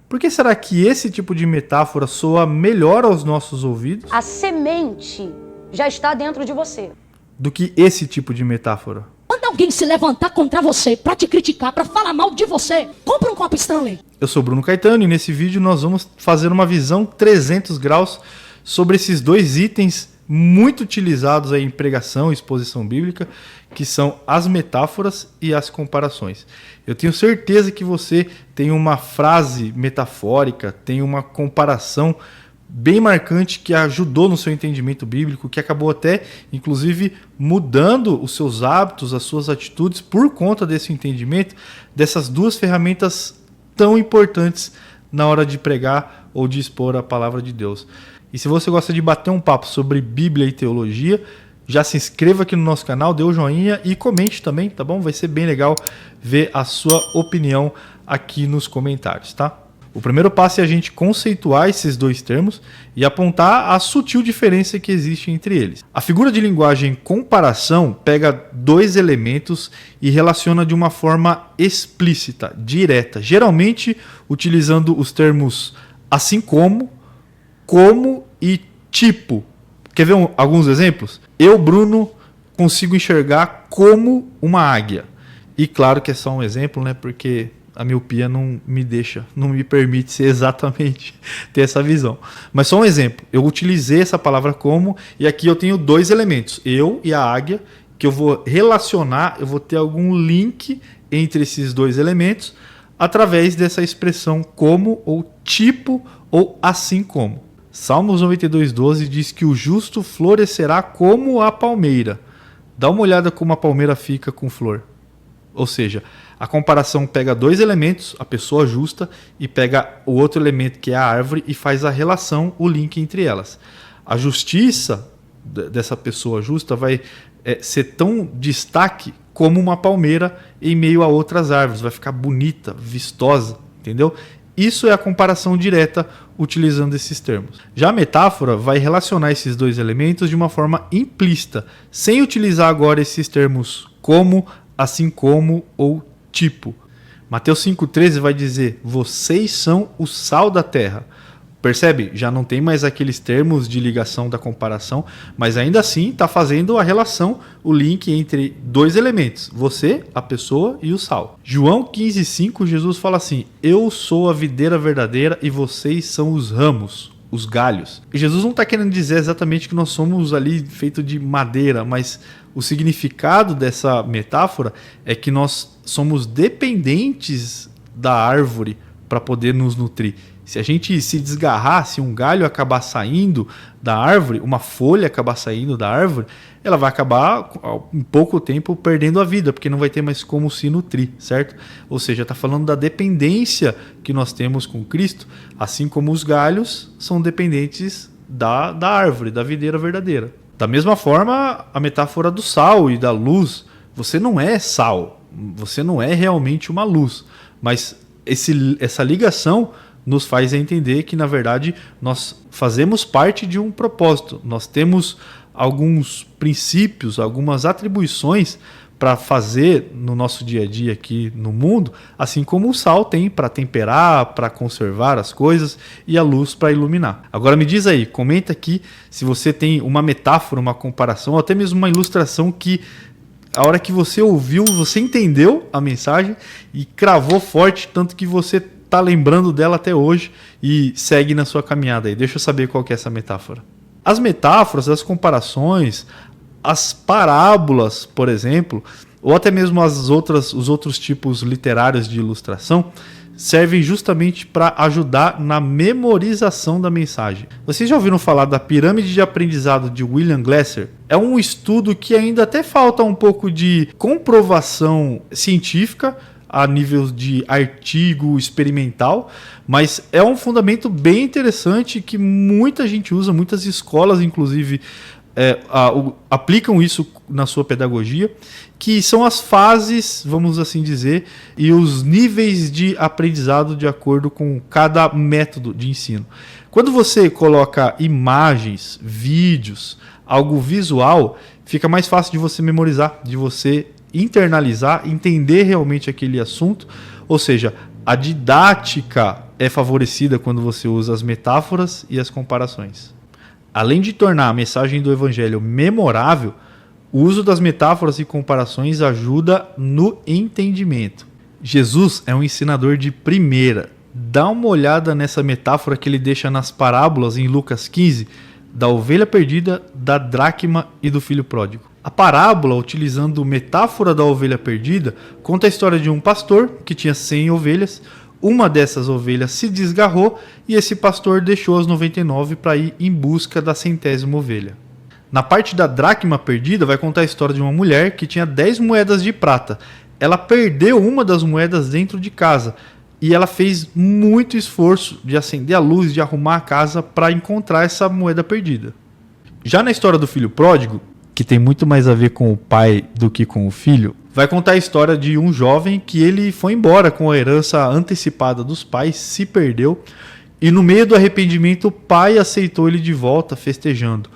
Por que será que esse tipo de metáfora soa melhor aos nossos ouvidos? A semente já está dentro de você. Do que esse tipo de metáfora? Quando alguém se levantar contra você, pra te criticar, pra falar mal de você, compra um copo Stanley. Eu sou Bruno Caetano e nesse vídeo nós vamos fazer uma visão 300 graus sobre esses dois itens muito utilizados aí em pregação e exposição bíblica, que são as metáforas e as comparações. Eu tenho certeza que você tem uma frase metafórica, tem uma comparação bem marcante que ajudou no seu entendimento bíblico, que acabou até, inclusive, mudando os seus hábitos, as suas atitudes, por conta desse entendimento, dessas duas ferramentas tão importantes na hora de pregar ou de expor a palavra de Deus. E se você gosta de bater um papo sobre Bíblia e teologia, já se inscreva aqui no nosso canal, dê o joinha e comente também, tá bom? Vai ser bem legal ver a sua opinião aqui nos comentários, tá? O primeiro passo é a gente conceituar esses dois termos e apontar a sutil diferença que existe entre eles. A figura de linguagem comparação pega dois elementos e relaciona de uma forma explícita, direta, geralmente utilizando os termos assim como e tipo. Quer ver alguns exemplos? Eu, Bruno, consigo enxergar como uma águia. E claro que é só um exemplo, né? Porque a miopia não me permite ser exatamente ter essa visão. Mas só um exemplo. Eu utilizei essa palavra como, e aqui eu tenho dois elementos, eu e a águia, que eu vou relacionar, eu vou ter algum link entre esses dois elementos através dessa expressão como, ou tipo, ou assim como. Salmos 92:12 diz que o justo florescerá como a palmeira. Dá uma olhada como a palmeira fica com flor. Ou seja, a comparação pega dois elementos, a pessoa justa, e pega o outro elemento que é a árvore e faz a relação, o link entre elas. A justiça dessa pessoa justa vai ser tão destaque como uma palmeira em meio a outras árvores. Vai ficar bonita, vistosa, entendeu? Isso é a comparação direta utilizando esses termos. Já a metáfora vai relacionar esses dois elementos de uma forma implícita, sem utilizar agora esses termos como, assim como ou tipo. Mateus 5,13 vai dizer: vocês são o sal da terra. Percebe? Já não tem mais aqueles termos de ligação da comparação, mas ainda assim está fazendo a relação, o link entre dois elementos, você, a pessoa e o sal. João 15,5, Jesus fala assim: eu sou a videira verdadeira e vocês são os ramos, os galhos. E Jesus não está querendo dizer exatamente que nós somos ali feito de madeira, mas o significado dessa metáfora é que nós somos dependentes da árvore para poder nos nutrir. Se a gente se desgarrar, se um galho acabar saindo da árvore, uma folha acabar saindo da árvore, ela vai acabar em pouco tempo perdendo a vida, porque não vai ter mais como se nutrir, certo? Ou seja, está falando da dependência que nós temos com Cristo, assim como os galhos são dependentes da árvore, da videira verdadeira. Da mesma forma, a metáfora do sal e da luz. Você não é sal, você não é realmente uma luz, mas essa ligação nos faz entender que, na verdade, nós fazemos parte de um propósito. Nós temos alguns princípios, algumas atribuições para fazer no nosso dia a dia aqui no mundo, assim como o sal tem para temperar, para conservar as coisas, e a luz para iluminar. Agora me diz aí, comenta aqui se você tem uma metáfora, uma comparação, ou até mesmo uma ilustração que a hora que você ouviu, você entendeu a mensagem e cravou forte, tanto que você tá lembrando dela até hoje e segue na sua caminhada aí. Deixa eu saber qual que é essa metáfora. As metáforas, as comparações, as parábolas, por exemplo, ou até mesmo os outros tipos literários de ilustração, servem justamente para ajudar na memorização da mensagem. Vocês já ouviram falar da pirâmide de aprendizado de William Glasser? É um estudo que ainda até falta um pouco de comprovação científica, a nível de artigo experimental, mas é um fundamento bem interessante que muita gente usa, muitas escolas inclusive aplicam isso na sua pedagogia, que são as fases, vamos assim dizer, e os níveis de aprendizado de acordo com cada método de ensino. Quando você coloca imagens, vídeos, algo visual, fica mais fácil de você memorizar, de você internalizar, entender realmente aquele assunto, ou seja, a didática é favorecida quando você usa as metáforas e as comparações. Além de tornar a mensagem do evangelho memorável, o uso das metáforas e comparações ajuda no entendimento. Jesus é um ensinador de primeira. Dá uma olhada nessa metáfora que ele deixa nas parábolas em Lucas 15, da ovelha perdida, da dracma e do filho pródigo. A parábola, utilizando metáfora da ovelha perdida, conta a história de um pastor que tinha 100 ovelhas. Uma dessas ovelhas se desgarrou e esse pastor deixou as 99 para ir em busca da 100ª ovelha. Na parte da dracma perdida, vai contar a história de uma mulher que tinha 10 moedas de prata. Ela perdeu uma das moedas dentro de casa e ela fez muito esforço de acender a luz, de arrumar a casa para encontrar essa moeda perdida. Já na história do filho pródigo, que tem muito mais a ver com o pai do que com o filho, vai contar a história de um jovem que ele foi embora com a herança antecipada dos pais, se perdeu, e no meio do arrependimento o pai aceitou ele de volta, festejando.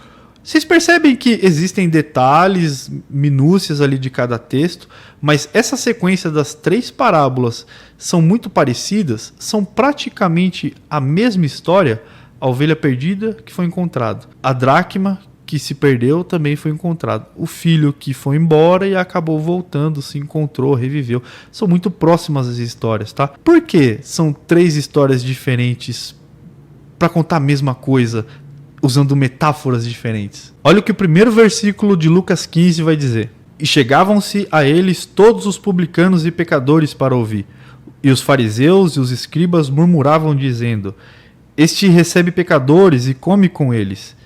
Vocês percebem que existem detalhes, minúcias ali de cada texto, mas essa sequência das 3 parábolas são muito parecidas, são praticamente a mesma história. A ovelha perdida que foi encontrada, a dracma que se perdeu também foi encontrado. O filho que foi embora e acabou voltando, se encontrou, reviveu. São muito próximas as histórias, tá? Por que são 3 histórias diferentes para contar a mesma coisa, usando metáforas diferentes? Olha o que o primeiro versículo de Lucas 15 vai dizer. E chegavam-se a eles todos os publicanos e pecadores para ouvir. E os fariseus e os escribas murmuravam dizendo: Este recebe pecadores e come com eles.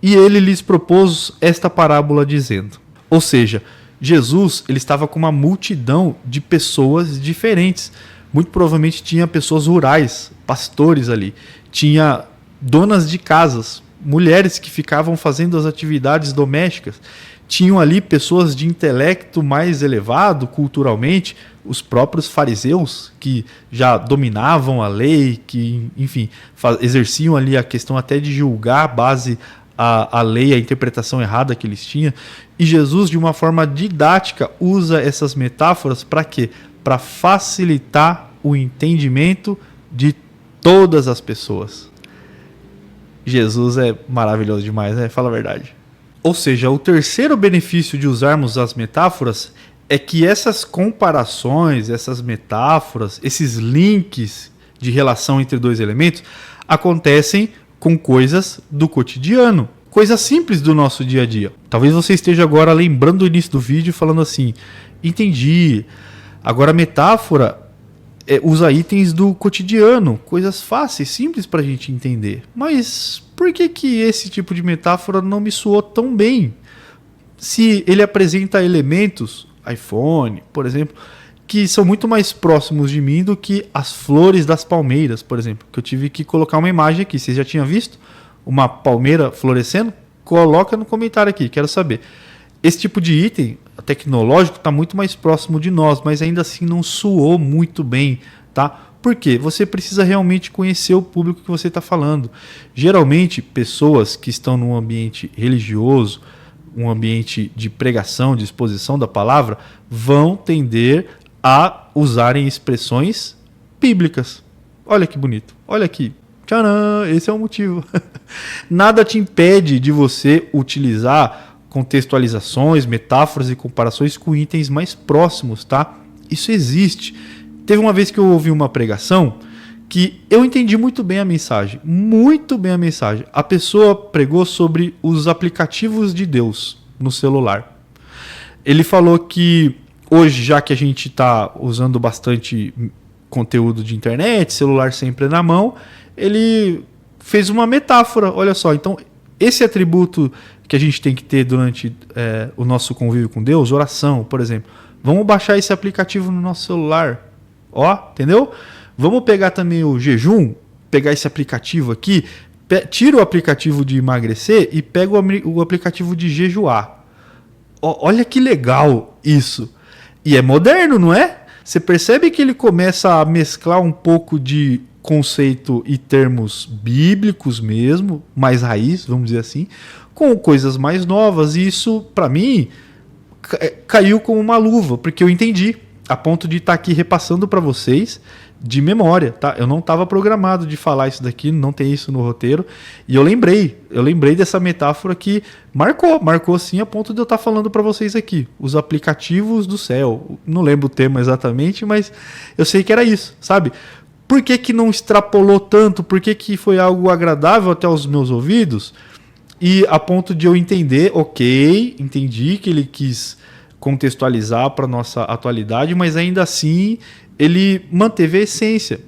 E ele lhes propôs esta parábola dizendo. Ou seja, Jesus ele estava com uma multidão de pessoas diferentes. Muito provavelmente tinha pessoas rurais, pastores ali. Tinha donas de casas, mulheres que ficavam fazendo as atividades domésticas. Tinham ali pessoas de intelecto mais elevado culturalmente, os próprios fariseus que já dominavam a lei, que, enfim, exerciam ali a questão até de julgar a base a lei, a interpretação errada que eles tinham. E Jesus, de uma forma didática, usa essas metáforas para quê? Para facilitar o entendimento de todas as pessoas. Jesus é maravilhoso demais, né? Fala a verdade. Ou seja, o terceiro benefício de usarmos as metáforas é que essas comparações, essas metáforas, esses links de relação entre 2 elementos acontecem com coisas do cotidiano, coisas simples do nosso dia a dia. Talvez você esteja agora lembrando do início do vídeo falando assim: entendi, agora a metáfora usa itens do cotidiano, coisas fáceis, simples para a gente entender. Mas por que esse tipo de metáfora não me soou tão bem? Se ele apresenta elementos, iPhone, por exemplo, que são muito mais próximos de mim do que as flores das palmeiras, por exemplo, que eu tive que colocar uma imagem aqui. Você já tinha visto uma palmeira florescendo? Coloca no comentário aqui, quero saber. Esse tipo de item tecnológico está muito mais próximo de nós, mas ainda assim não soou muito bem, tá? Por quê? Você precisa realmente conhecer o público que você está falando. Geralmente, pessoas que estão num ambiente religioso, um ambiente de pregação, de exposição da palavra, vão tender a usarem expressões bíblicas. Olha que bonito. Olha aqui. Tcharam! Esse é o motivo. Nada te impede de você utilizar contextualizações, metáforas e comparações com itens mais próximos, tá? Isso existe. Teve uma vez que eu ouvi uma pregação que eu entendi muito bem a mensagem. Muito bem a mensagem. A pessoa pregou sobre os aplicativos de Deus no celular. Ele falou que hoje, já que a gente está usando bastante conteúdo de internet, celular sempre na mão, ele fez uma metáfora. Olha só, então esse atributo que a gente tem que ter durante o nosso convívio com Deus, oração, por exemplo. Vamos baixar esse aplicativo no nosso celular. Ó, entendeu? Vamos pegar também o jejum, pegar esse aplicativo aqui, tira o aplicativo de emagrecer e pega o aplicativo de jejuar. Olha que legal isso. E é moderno, não é? Você percebe que ele começa a mesclar um pouco de conceito e termos bíblicos mesmo, mais raiz, vamos dizer assim, com coisas mais novas. E isso, para mim, caiu como uma luva, porque eu entendi, a ponto de estar aqui repassando para vocês, de memória, tá? Eu não estava programado de falar isso daqui, não tem isso no roteiro. E eu lembrei dessa metáfora que marcou sim, a ponto de eu estar falando para vocês aqui. Os aplicativos do céu. Não lembro o tema exatamente, mas eu sei que era isso, sabe? Por que não extrapolou tanto? Por que foi algo agradável até aos meus ouvidos? E a ponto de eu entender, entendi que ele quis contextualizar para nossa atualidade, mas ainda assim ele manteve a essência.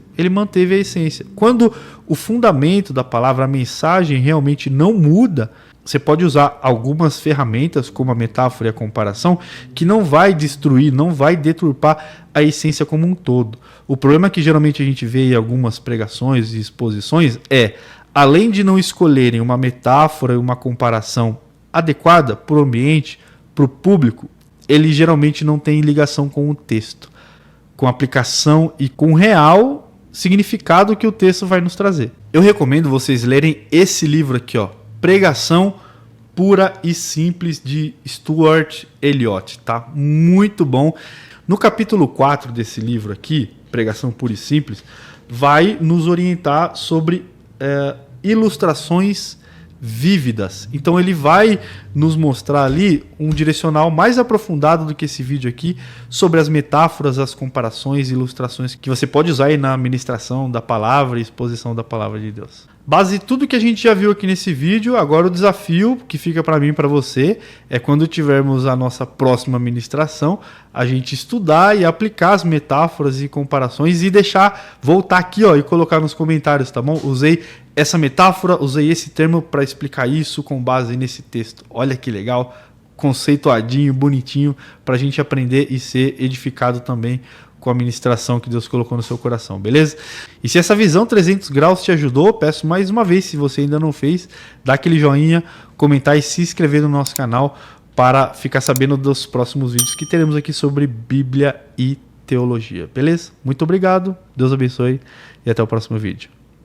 Quando o fundamento da palavra, a mensagem realmente não muda, você pode usar algumas ferramentas, como a metáfora e a comparação, que não vai destruir, não vai deturpar a essência como um todo. O problema que geralmente a gente vê em algumas pregações e exposições é, além de não escolherem uma metáfora e uma comparação adequada para o ambiente, para o público, ele geralmente não tem ligação com o texto, com a aplicação e com o real significado que o texto vai nos trazer. Eu recomendo vocês lerem esse livro aqui, ó, Pregação Pura e Simples, de Stuart Elliott, tá? Muito bom. No capítulo 4 desse livro aqui, Pregação Pura e Simples, vai nos orientar sobre ilustrações vívidas. Então ele vai nos mostrar ali um direcional mais aprofundado do que esse vídeo aqui sobre as metáforas, as comparações e ilustrações que você pode usar aí na ministração da palavra e exposição da palavra de Deus. Base tudo que a gente já viu aqui nesse vídeo, agora o desafio que fica para mim e para você é quando tivermos a nossa próxima ministração, a gente estudar e aplicar as metáforas e comparações e voltar aqui, ó, e colocar nos comentários, tá bom? Usei essa metáfora, usei esse termo para explicar isso com base nesse texto. Olha que legal, conceituadinho, bonitinho, para a gente aprender e ser edificado também com a ministração que Deus colocou no seu coração, beleza? E se essa visão 300 graus te ajudou, peço mais uma vez, se você ainda não fez, dá aquele joinha, comentar e se inscrever no nosso canal para ficar sabendo dos próximos vídeos que teremos aqui sobre Bíblia e teologia, beleza? Muito obrigado, Deus abençoe e até o próximo vídeo.